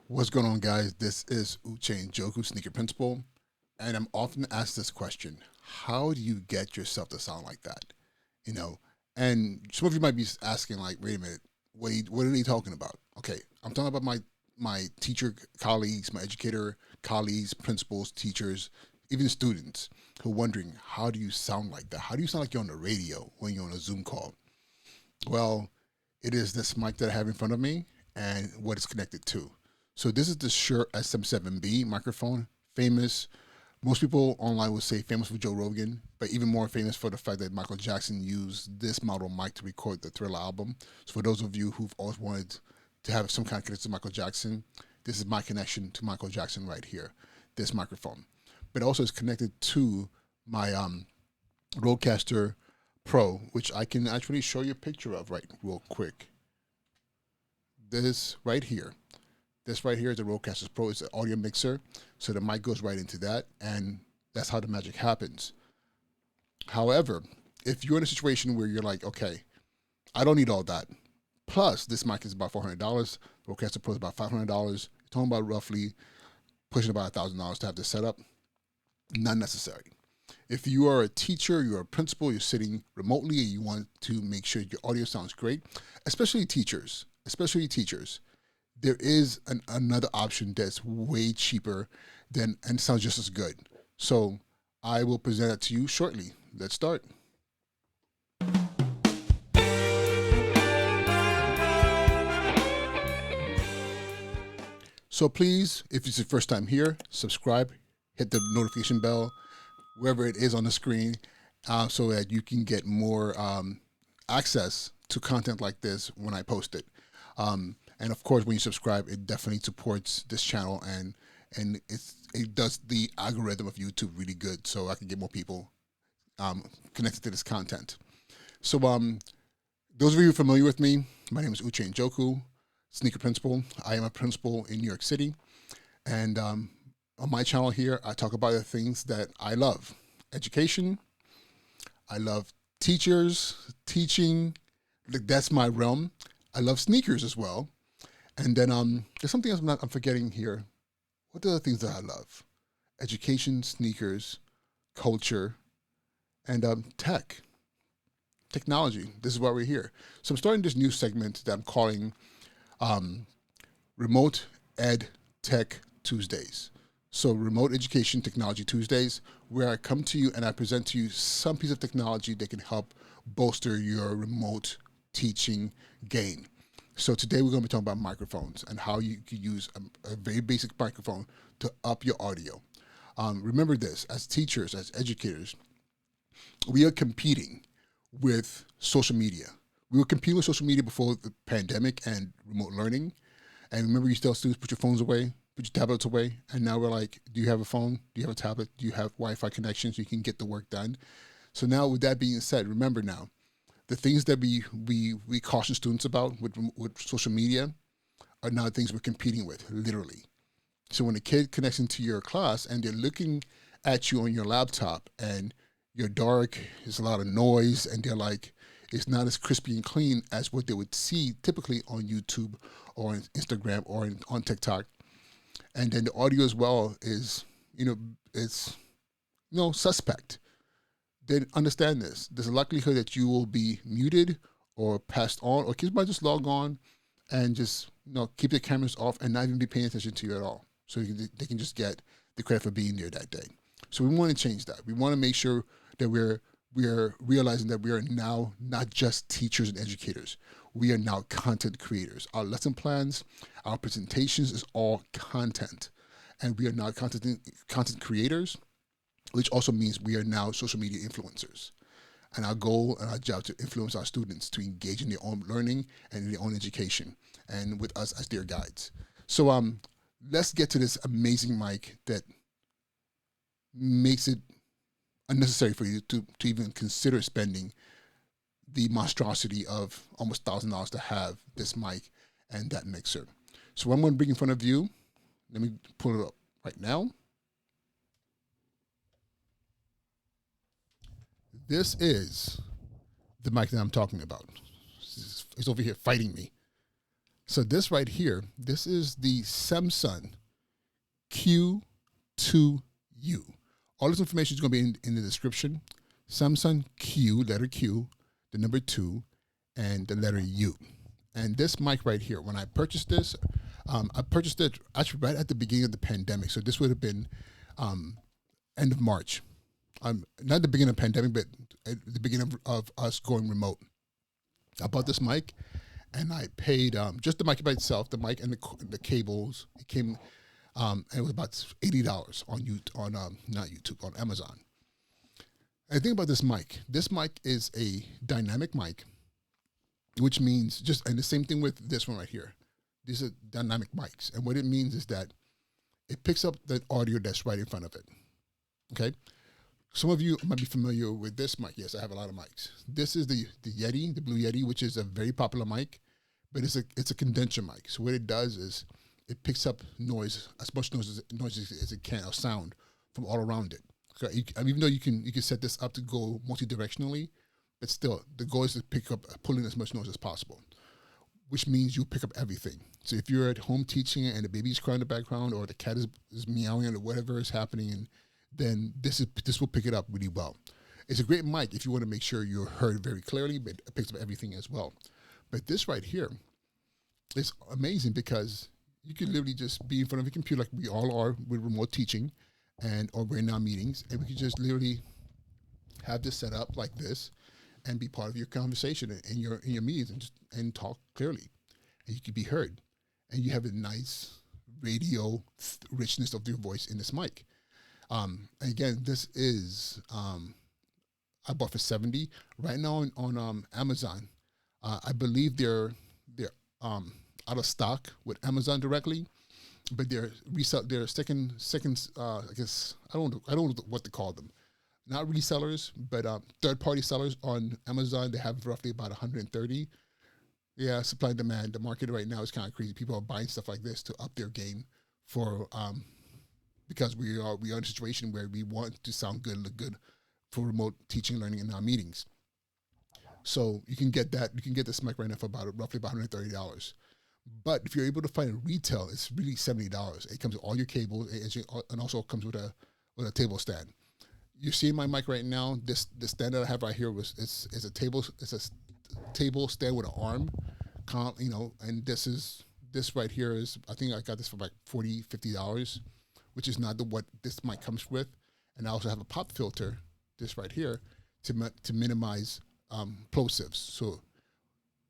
What's going on, guys? This is Uche and Njoku, Sneaker Principal, and I'm often asked this question: how do you get yourself to sound like that? You know, and some of you might be asking, like, "Wait a minute, what are they talking about?" Okay, I'm talking about my teacher colleagues, my educator colleagues, principals, teachers, even students who are wondering, how do you sound like that? How do you sound like you're on the radio when you're on a Zoom call? Well, it is this mic that I have in front of me and what it's connected to. So this is the Shure SM7B microphone, famous. Most people online would say famous for Joe Rogan, but even more famous for the fact that Michael Jackson used this model mic to record the Thriller album. So for those of you who've always wanted to have some kind of connection to Michael Jackson, this is my connection to Michael Jackson right here, this microphone. But also it's connected to my Rodecaster Pro, which I can actually show you a picture of right real quick. This right here. This right here is the Rodecaster Pro. It's an audio mixer, so the mic goes right into that, and that's how the magic happens. However, if you're in a situation where you're like, okay, I don't need all that. Plus, this mic is about $400. Rodecaster Pro is about $500. You're talking about roughly pushing about $1,000 to have this set up. Not necessary. If you are a teacher, you're a principal, you're sitting remotely, and you want to make sure your audio sounds great, especially teachers, there is another option that's way cheaper than and sounds just as good. So I will present it to you shortly. Let's start. So please, if it's your first time here, subscribe, hit the notification bell, wherever it is on the screen, so that you can get more access to content like this when I post it. And of course, when you subscribe, it definitely supports this channel, and it does the algorithm of YouTube really good, so I can get more people connected to this content. So those of you familiar with me, my name is Uche Njoku, Sneaker Principal. I am a principal in New York City, and on my channel here, I talk about the things that I love: education. I love teachers, teaching. That's my realm. I love sneakers as well. And then there's something else I'm forgetting here. What are the things that I love? Education, sneakers, culture, and technology. This is why we're here. So I'm starting this new segment that I'm calling Remote Ed Tech Tuesdays. So Remote Education Technology Tuesdays, where I come to you and I present to you some piece of technology that can help bolster your remote teaching game. So today we're going to be talking about microphones and how you can use a very basic microphone to up your audio. Remember this, as teachers, as educators, we are competing with social media. We were competing with social media before the pandemic and remote learning. And remember, you tell students, put your phones away, put your tablets away. And now we're like, do you have a phone? Do you have a tablet? Do you have Wi-Fi connection so you can get the work done? So now with that being said, remember now, the things that we caution students about with social media are now things we're competing with, literally. So when a kid connects into your class and they're looking at you on your laptop and you're dark, there's a lot of noise, and they're like, it's not as crispy and clean as what they would see typically on YouTube or on Instagram or on TikTok. And then the audio as well is, it's, suspect. Then understand this. There's a likelihood that you will be muted or passed on, or kids might just log on and just keep their cameras off and not even be paying attention to you at all. So they can just get the credit for being there that day. So we want to change that. We want to make sure that we're realizing that we are now not just teachers and educators. We are now content creators. Our lesson plans, our presentations is all content, and we are now content creators, which also means we are now social media influencers. And our goal and our job to influence our students to engage in their own learning and in their own education, and with us as their guides. So let's get to this amazing mic that makes it unnecessary for you to even consider spending the monstrosity of almost $1,000 to have this mic and that mixer. So what I'm going to bring in front of you, let me pull it up right now. This is the mic that I'm talking about. It's over here fighting me. So this right here, this is the Samson Q2U. All this information is going to be in the description. Samson Q, letter Q, the number 2, and the letter U. And this mic right here, when I purchased this, I purchased it actually right at the beginning of the pandemic. So this would have been end of March. Not the beginning of the pandemic, but at the beginning of us going remote. I bought this mic, and I paid just the mic by itself, the mic and the cables. It came, and it was about $80 on not YouTube, on Amazon. And the thing about this mic is a dynamic mic, which means and the same thing with this one right here. These are dynamic mics, and what it means is that it picks up the audio that's right in front of it. Okay. Some of you might be familiar with this mic. Yes, I have a lot of mics. This is the Yeti, the Blue Yeti, which is a very popular mic, but it's a condenser mic. So what it does is it picks up noise, as much noise as it can, or sound from all around it. So even though you can set this up to go multi-directionally, but still the goal is to pull in as much noise as possible, which means you pick up everything. So if you're at home teaching and the baby's crying in the background, or the cat is meowing, or whatever is happening, then this will pick it up really well. It's a great mic if you want to make sure you're heard very clearly, but it picks up everything as well. But this right here is amazing because you can literally just be in front of a computer like we all are with remote teaching, or we're in our meetings, and we can just literally have this set up like this and be part of your conversation in your meetings and talk clearly, and you can be heard, and you have a nice radio richness of your voice in this mic. Again, this is I bought for $70 right now on Amazon. I believe they're out of stock with Amazon directly, but they're second I guess I don't know what to call them. Not resellers, but third-party sellers on Amazon. They have roughly about 130. Yeah, supply and demand. The market right now is kind of crazy. People are buying stuff like this to up their game for because we are in a situation where we want to sound good and look good for remote teaching and learning in our meetings. So you can get that. You can get this mic right now for roughly about $130. But if you're able to find it retail, it's really $70. It comes with all your cables, and also comes with a table stand. You're seeing my mic right now. The stand that I have right here is a table. It's a table stand with an arm, and this right here is, I think I got this for like $40, $50, which is not what this mic comes with. And I also have a pop filter, this right here, to minimize plosives. So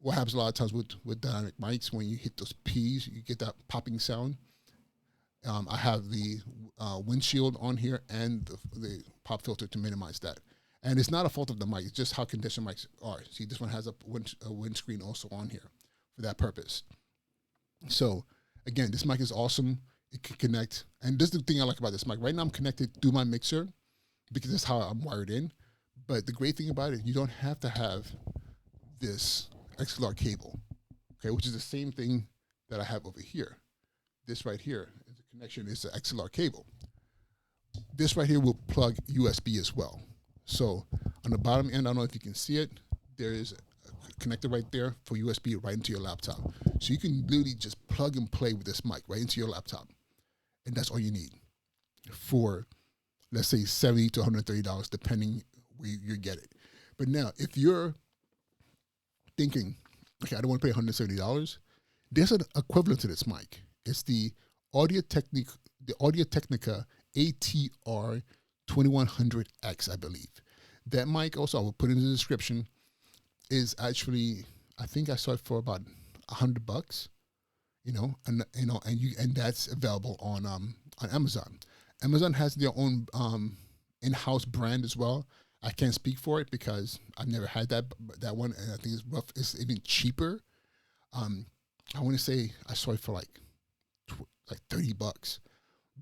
what happens a lot of times with dynamic mics, when you hit those P's, you get that popping sound. I have the windshield on here and the pop filter to minimize that. And it's not a fault of the mic. It's just how condenser mics are. See, this one has a windscreen also on here for that purpose. So, again, this mic is awesome. It can connect. And this is the thing I like about this mic. Right now, I'm connected through my mixer because that's how I'm wired in. But the great thing about it, you don't have to have this XLR cable, okay, which is the same thing that I have over here. This right here is a connection. It's an XLR cable. This right here will plug USB as well. So on the bottom end, I don't know if you can see it, there is a connector right there for USB right into your laptop. So you can literally just plug and play with this mic right into your laptop. And that's all you need for, let's say, $70 to $130, depending where you get it. But now, if you're thinking, okay, I don't want to pay $170, there's an equivalent to this mic. It's the Audio-Technica ATR 2100X, I believe. That mic, also I will put in the description, is actually, I think I saw it for about $100, and that's available on Amazon. Amazon has their own in-house brand as well. I can't speak for it because I've never had that one, and I think it's rough. It's even cheaper. I want to say I saw it for like $30,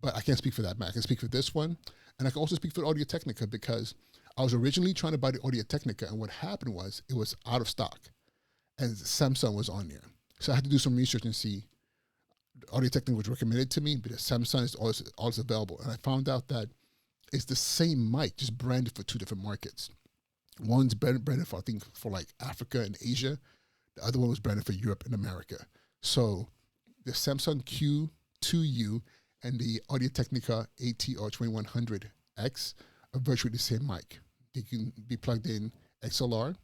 but I can't speak for that Mac. I can speak for this one, and I can also speak for Audio-Technica because I was originally trying to buy the Audio-Technica, and what happened was it was out of stock, and Samsung was on there. So I had to do some research and see. Audio-Technica was recommended to me, but Samsung is always available, and I found out that it's the same mic, just branded for two different markets. One's branded for, I think, for like Africa and Asia. The other one was branded for Europe and America. So the Samson Q2U and the Audio Technica ATR 2100X are virtually the same mic. They can be plugged in XLR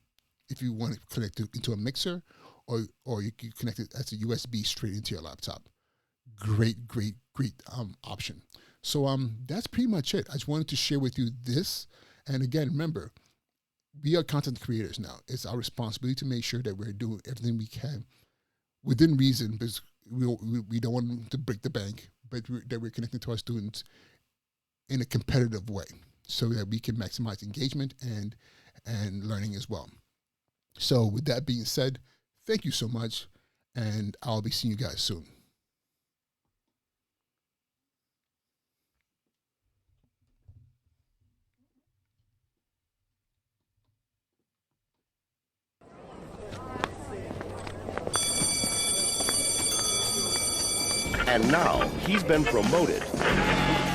if you want to connect it into a mixer, or you can connect it as a USB straight into your laptop. Great option. So that's pretty much it. I just wanted to share with you this. And again, remember, we are content creators now. It's our responsibility to make sure that we're doing everything we can within reason, because we don't want to break the bank, but that we're connecting to our students in a competitive way so that we can maximize engagement and learning as well. So with that being said, thank you so much, and I'll be seeing you guys soon. And now he's been promoted.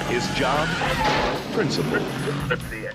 His job, principal. Let's see it.